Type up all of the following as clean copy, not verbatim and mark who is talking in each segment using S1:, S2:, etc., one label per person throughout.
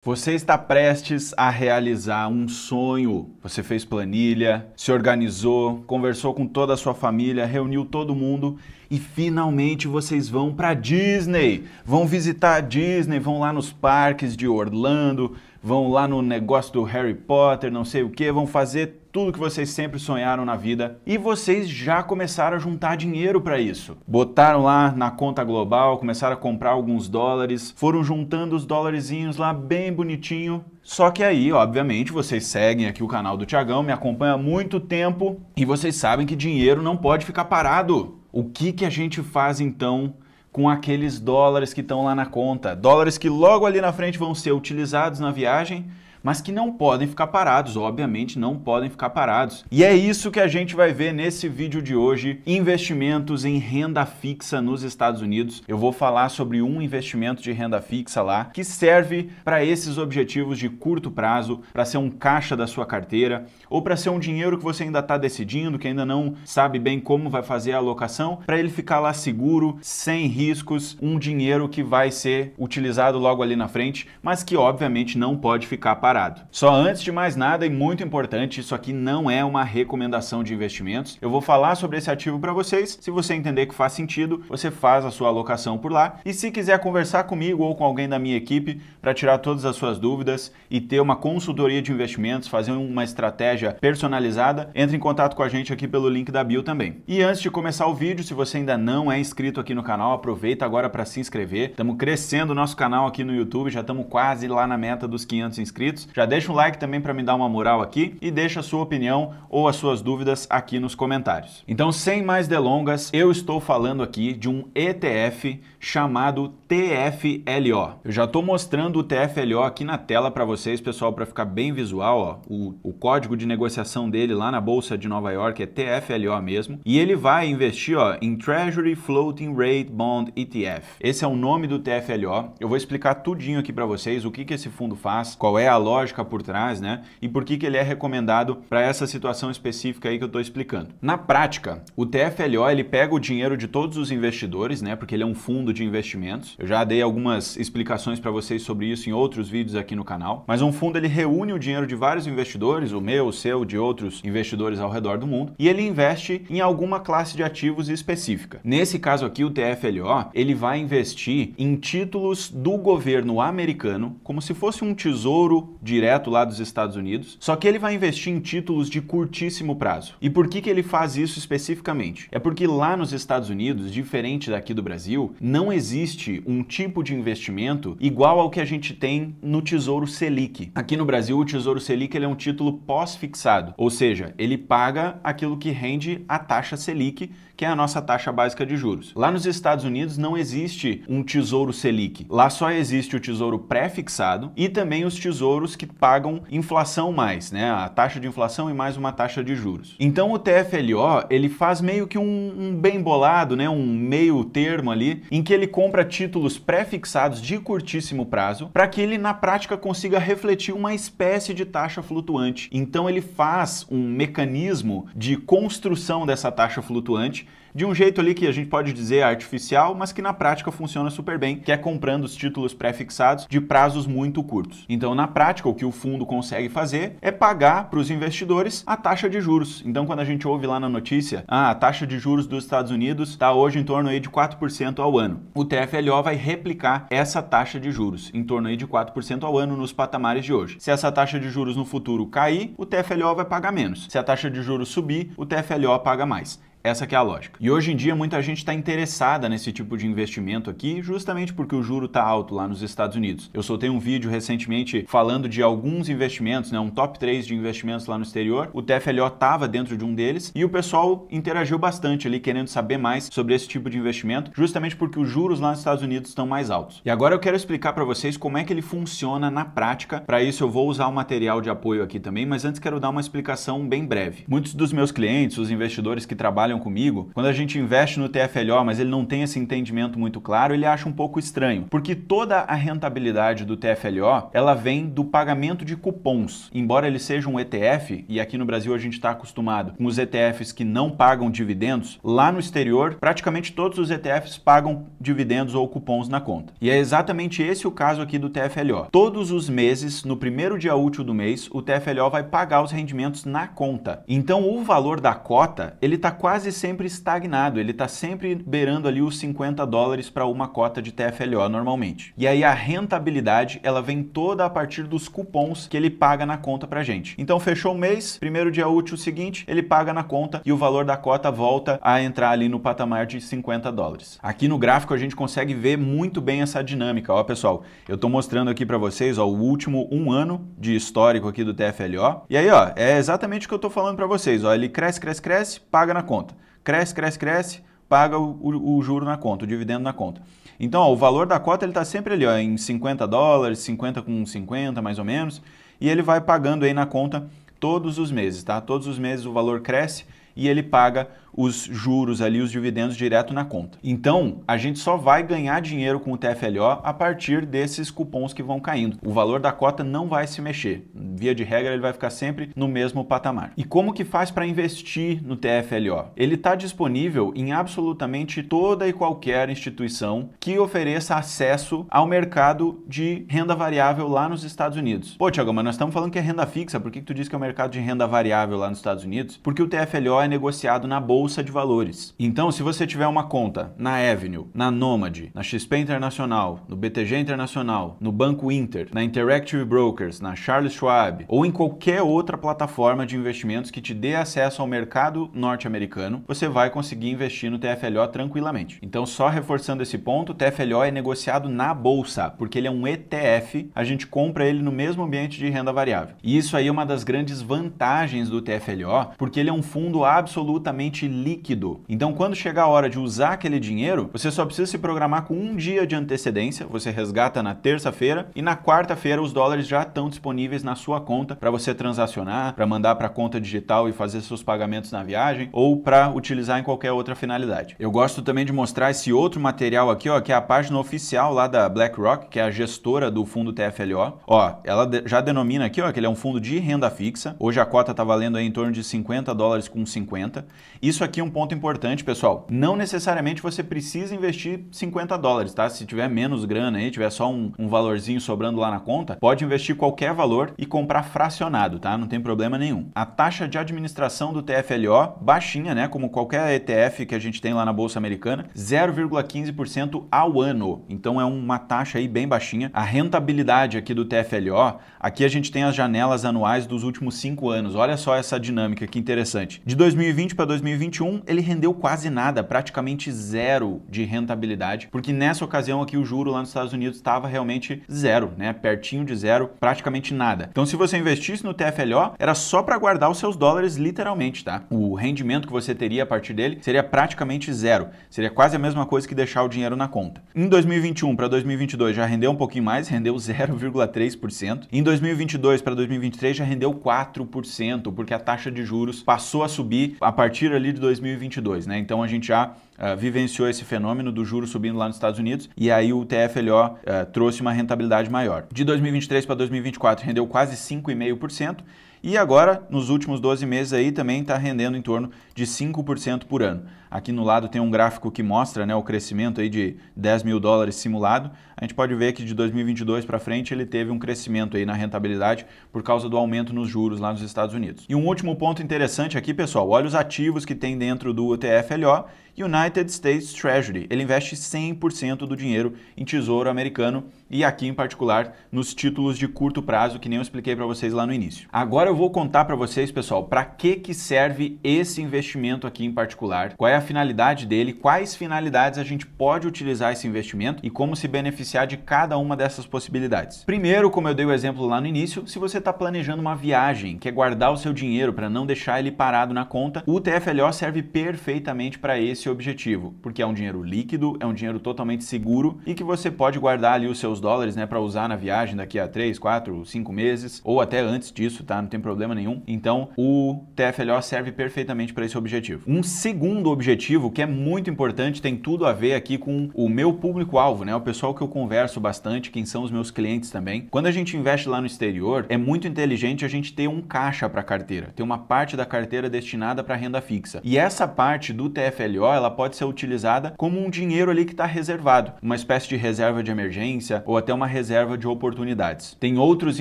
S1: Você está prestes a realizar um sonho. Você fez planilha, se organizou, conversou com toda a sua família, reuniu todo mundo e finalmente vocês vão para Disney. Vão visitar a Disney, vão lá nos parques de Orlando, vão lá no negócio do Harry Potter, não sei o que, vão fazer tudo que vocês sempre sonharam na vida e vocês já começaram a juntar dinheiro para isso. Botaram lá na conta global, começaram a comprar alguns dólares, foram juntando os dólarzinhos lá bem bonitinho. Só que aí, obviamente, vocês seguem aqui o canal do Thiagão, me acompanham há muito tempo e vocês sabem que dinheiro não pode ficar parado. O que a gente faz então com aqueles dólares que estão lá na conta? Dólares que logo ali na frente vão ser utilizados na viagem, mas que não podem ficar parados, obviamente não podem ficar parados. E é isso que a gente vai ver nesse vídeo de hoje, investimentos em renda fixa nos Estados Unidos. Eu vou falar sobre um investimento de renda fixa lá, que serve para esses objetivos de curto prazo, para ser um caixa da sua carteira, ou para ser um dinheiro que você ainda está decidindo, que ainda não sabe bem como vai fazer a alocação, para ele ficar lá seguro, sem riscos, um dinheiro que vai ser utilizado logo ali na frente, mas que obviamente não pode ficar parado. Só antes de mais nada e muito importante, isso aqui não é uma recomendação de investimentos. Eu vou falar sobre esse ativo para vocês. Se você entender que faz sentido, você faz a sua alocação por lá. E se quiser conversar comigo ou com alguém da minha equipe para tirar todas as suas dúvidas e ter uma consultoria de investimentos, fazer uma estratégia personalizada, entre em contato com a gente aqui pelo link da bio também. E antes de começar o vídeo, se você ainda não é inscrito aqui no canal, aproveita agora para se inscrever. Estamos crescendo o nosso canal aqui no YouTube, já estamos quase lá na meta dos 500 inscritos. Já deixa um like também para me dar uma moral aqui e deixa a sua opinião ou as suas dúvidas aqui nos comentários. Então, sem mais delongas, eu estou falando aqui de um ETF chamado TFLO. Eu já estou mostrando o TFLO aqui na tela para vocês, pessoal, para ficar bem visual. Ó. O código de negociação dele lá na Bolsa de Nova York é TFLO mesmo. E ele vai investir em Treasury Floating Rate Bond ETF. Esse é o nome do TFLO. Eu vou explicar tudinho aqui para vocês o que esse fundo faz, qual é a lógica por trás, né? E por que ele é recomendado para essa situação específica aí que eu estou explicando. Na prática, o TFLO ele pega o dinheiro de todos os investidores, né? Porque ele é um fundo de investimentos. Eu já dei algumas explicações para vocês sobre isso em outros vídeos aqui no canal. Mas um fundo ele reúne o dinheiro de vários investidores, o meu, o seu, de outros investidores ao redor do mundo, e ele investe em alguma classe de ativos específica. Nesse caso aqui, o TFLO ele vai investir em títulos do governo americano, como se fosse um tesouro direto lá dos Estados Unidos, só que ele vai investir em títulos de curtíssimo prazo. E por que ele faz isso especificamente? É porque lá nos Estados Unidos, diferente daqui do Brasil, não existe um tipo de investimento igual ao que a gente tem no Tesouro Selic. Aqui no Brasil, o Tesouro Selic ele é um título pós-fixado, ou seja, ele paga aquilo que rende a taxa Selic, que é a nossa taxa básica de juros. Lá nos Estados Unidos não existe um Tesouro Selic. Lá só existe o Tesouro pré-fixado e também os tesouros que pagam inflação mais, né? A taxa de inflação e mais uma taxa de juros. Então o TFLO, ele faz meio que um bem bolado, né? Um meio termo ali, em que ele compra títulos pré-fixados de curtíssimo prazo, para que ele na prática consiga refletir uma espécie de taxa flutuante. Então ele faz um mecanismo de construção dessa taxa flutuante de um jeito ali que a gente pode dizer artificial, mas que na prática funciona super bem, que é comprando os títulos pré-fixados de prazos muito curtos. Então, na prática, o que o fundo consegue fazer é pagar para os investidores a taxa de juros. Então, quando a gente ouve lá na notícia, a taxa de juros dos Estados Unidos está hoje em torno aí de 4% ao ano. O TFLO vai replicar essa taxa de juros, em torno aí de 4% ao ano nos patamares de hoje. Se essa taxa de juros no futuro cair, o TFLO vai pagar menos. Se a taxa de juros subir, o TFLO paga mais. Essa que é a lógica. E hoje em dia muita gente está interessada nesse tipo de investimento aqui, justamente porque o juro está alto lá nos Estados Unidos. Eu soltei um vídeo recentemente falando de alguns investimentos, né, um top 3 de investimentos lá no exterior. O TFLO estava dentro de um deles e o pessoal interagiu bastante ali, querendo saber mais sobre esse tipo de investimento, justamente porque os juros lá nos Estados Unidos estão mais altos. E agora eu quero explicar para vocês como é que ele funciona na prática. Para isso eu vou usar o material de apoio aqui também, mas antes quero dar uma explicação bem breve. Muitos dos meus clientes, os investidores que trabalham trabalham comigo, quando a gente investe no TFLO, mas ele não tem esse entendimento muito claro, ele acha um pouco estranho, porque toda a rentabilidade do TFLO, ela vem do pagamento de cupons. Embora ele seja um ETF, e aqui no Brasil a gente está acostumado com os ETFs que não pagam dividendos, lá no exterior, praticamente todos os ETFs pagam dividendos ou cupons na conta. E é exatamente esse o caso aqui do TFLO. Todos os meses, no primeiro dia útil do mês, o TFLO vai pagar os rendimentos na conta. Então o valor da cota, ele está quase sempre estagnado, ele está sempre beirando ali os $50 para uma cota de TFLO normalmente. E aí a rentabilidade, ela vem toda a partir dos cupons que ele paga na conta pra gente. Então fechou o mês, primeiro dia útil seguinte, ele paga na conta e o valor da cota volta a entrar ali no patamar de $50. Aqui no gráfico a gente consegue ver muito bem essa dinâmica. Ó, pessoal, eu estou mostrando aqui para vocês, ó, o último um ano de histórico aqui do TFLO. E aí, ó, é exatamente o que eu estou falando para vocês. Ó, ele cresce, cresce, cresce, paga na conta. Cresce, cresce, cresce, paga o juro na conta, o dividendo na conta. Então, ó, o valor da cota ele está sempre ali, ó, em $50, 50 com 50 mais ou menos, e ele vai pagando aí na conta todos os meses, tá? Todos os meses o valor cresce e ele paga os juros ali, os dividendos direto na conta. Então, a gente só vai ganhar dinheiro com o TFLO a partir desses cupons que vão caindo. O valor da cota não vai se mexer. Via de regra, ele vai ficar sempre no mesmo patamar. E como que faz para investir no TFLO? Ele está disponível em absolutamente toda e qualquer instituição que ofereça acesso ao mercado de renda variável lá nos Estados Unidos. Pô, Thiago, mas nós estamos falando que é renda fixa, por que tu diz que é o mercado de renda variável lá nos Estados Unidos? Porque o TFLO é negociado na bolsa de valores. Então, se você tiver uma conta na Avenue, na Nomad, na XP Internacional, no BTG Internacional, no Banco Inter, na Interactive Brokers, na Charles Schwab ou em qualquer outra plataforma de investimentos que te dê acesso ao mercado norte-americano, você vai conseguir investir no TFLO tranquilamente. Então, só reforçando esse ponto, o TFLO é negociado na bolsa, porque ele é um ETF, a gente compra ele no mesmo ambiente de renda variável. E isso aí é uma das grandes vantagens do TFLO, porque ele é um fundo absolutamente líquido. Então, quando chegar a hora de usar aquele dinheiro, você só precisa se programar com um dia de antecedência, você resgata na terça-feira e na quarta-feira os dólares já estão disponíveis na sua conta para você transacionar, para mandar para a conta digital e fazer seus pagamentos na viagem ou para utilizar em qualquer outra finalidade. Eu gosto também de mostrar esse outro material aqui, ó, que é a página oficial lá da BlackRock, que é a gestora do fundo TFLO. Ó, ela já denomina aqui, ó, que ele é um fundo de renda fixa. Hoje a cota está valendo aí em torno de $50 com 50. Isso aqui é um ponto importante, pessoal. Não necessariamente você precisa investir $50, tá? Se tiver menos grana aí, tiver só um valorzinho sobrando lá na conta, pode investir qualquer valor e comprar fracionado, tá? Não tem problema nenhum. A taxa de administração do TFLO, baixinha, né? Como qualquer ETF que a gente tem lá na Bolsa Americana, 0,15% ao ano. Então é uma taxa aí bem baixinha. A rentabilidade aqui do TFLO, aqui a gente tem as janelas anuais dos últimos 5 anos. Olha só essa dinâmica que interessante. De 2020 para 2021, ele rendeu quase nada, praticamente zero de rentabilidade, porque nessa ocasião aqui o juro lá nos Estados Unidos estava realmente zero, né? Pertinho de zero, praticamente nada. Então, se você investisse no TFLO, era só para guardar os seus dólares literalmente, tá? O rendimento que você teria a partir dele seria praticamente zero. Seria quase a mesma coisa que deixar o dinheiro na conta. Em 2021 para 2022 já rendeu um pouquinho mais, rendeu 0,3%. Em 2022 para 2023 já rendeu 4%, porque a taxa de juros passou a subir a partir ali de 2022, né? Então a gente já vivenciou esse fenômeno do juro subindo lá nos Estados Unidos e aí o TFLO trouxe uma rentabilidade maior. De 2023 para 2024 rendeu quase 5,5%. E agora, nos últimos 12 meses aí, também está rendendo em torno de 5% por ano. Aqui no lado tem um gráfico que mostra, né, o crescimento aí de $10 mil simulado. A gente pode ver que de 2022 para frente ele teve um crescimento aí na rentabilidade por causa do aumento nos juros lá nos Estados Unidos. E um último ponto interessante aqui, pessoal, olha os ativos que tem dentro do TFLO. United States Treasury. Ele investe 100% do dinheiro em tesouro americano e aqui em particular nos títulos de curto prazo, que nem eu expliquei para vocês lá no início. Agora eu vou contar para vocês, pessoal, para que serve esse investimento aqui em particular, qual é a finalidade dele, quais finalidades a gente pode utilizar esse investimento e como se beneficiar de cada uma dessas possibilidades. Primeiro, como eu dei o exemplo lá no início, se você está planejando uma viagem, quer guardar o seu dinheiro para não deixar ele parado na conta, o TFLO serve perfeitamente para esse objetivo, porque é um dinheiro líquido, é um dinheiro totalmente seguro e que você pode guardar ali os seus dólares, né, para usar na viagem daqui a 3, 4, 5 meses ou até antes disso, tá? Não tem tem problema nenhum. Então, o TFLO serve perfeitamente para esse objetivo. Um segundo objetivo que é muito importante, tem tudo a ver aqui com o meu público-alvo, né? O pessoal que eu converso bastante, quem são os meus clientes também. Quando a gente investe lá no exterior, é muito inteligente a gente ter um caixa para a carteira, ter uma parte da carteira destinada para renda fixa. E essa parte do TFLO, ela pode ser utilizada como um dinheiro ali que está reservado, uma espécie de reserva de emergência ou até uma reserva de oportunidades. Tem outros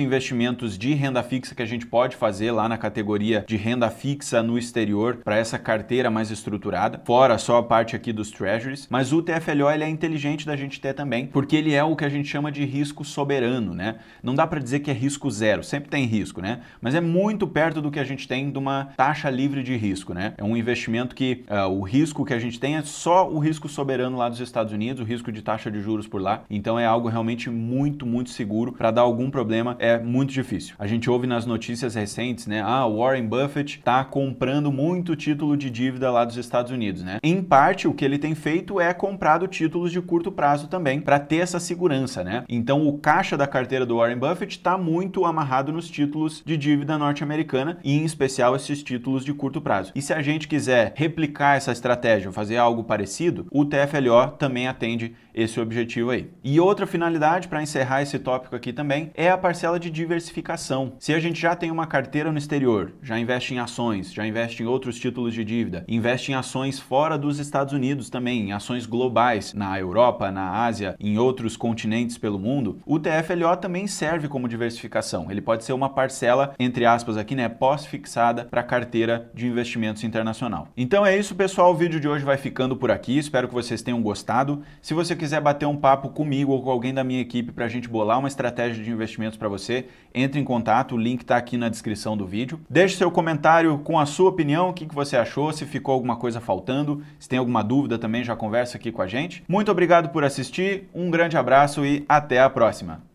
S1: investimentos de renda fixa que a gente pode fazer lá na categoria de renda fixa no exterior para essa carteira mais estruturada, fora só a parte aqui dos treasuries, mas o TFLO ele é inteligente da gente ter também, porque ele é o que a gente chama de risco soberano, né? Não dá para dizer que é risco zero, sempre tem risco, né? Mas é muito perto do que a gente tem de uma taxa livre de risco, né? É um investimento que o risco que a gente tem é só o risco soberano lá dos Estados Unidos, o risco de taxa de juros por lá. Então é algo realmente muito, muito seguro. Para dar algum problema é muito difícil. A gente ouve nas notícias recentes, né? O Warren Buffett está comprando muito título de dívida lá dos Estados Unidos, né? Em parte, o que ele tem feito é comprado títulos de curto prazo também, para ter essa segurança, né? Então o caixa da carteira do Warren Buffett está muito amarrado nos títulos de dívida norte-americana e em especial esses títulos de curto prazo. E se a gente quiser replicar essa estratégia, fazer algo parecido, o TFLO também atende esse objetivo aí. E outra finalidade para encerrar esse tópico aqui também é a parcela de diversificação. Se a gente já tem uma carteira no exterior, já investe em ações, já investe em outros títulos de dívida, investe em ações fora dos Estados Unidos também, em ações globais, na Europa, na Ásia, em outros continentes pelo mundo, o TFLO também serve como diversificação. Ele pode ser uma parcela, entre aspas aqui, né, pós-fixada para a carteira de investimentos internacional. Então é isso, pessoal. O vídeo de hoje vai ficando por aqui. Espero que vocês tenham gostado. Se você quiser bater um papo comigo ou com alguém da minha equipe para a gente bolar uma estratégia de investimentos para você, entre em contato, o link está aqui na descrição do vídeo. Deixe seu comentário com a sua opinião, o que você achou, se ficou alguma coisa faltando, se tem alguma dúvida também já conversa aqui com a gente. Muito obrigado por assistir, um grande abraço e até a próxima!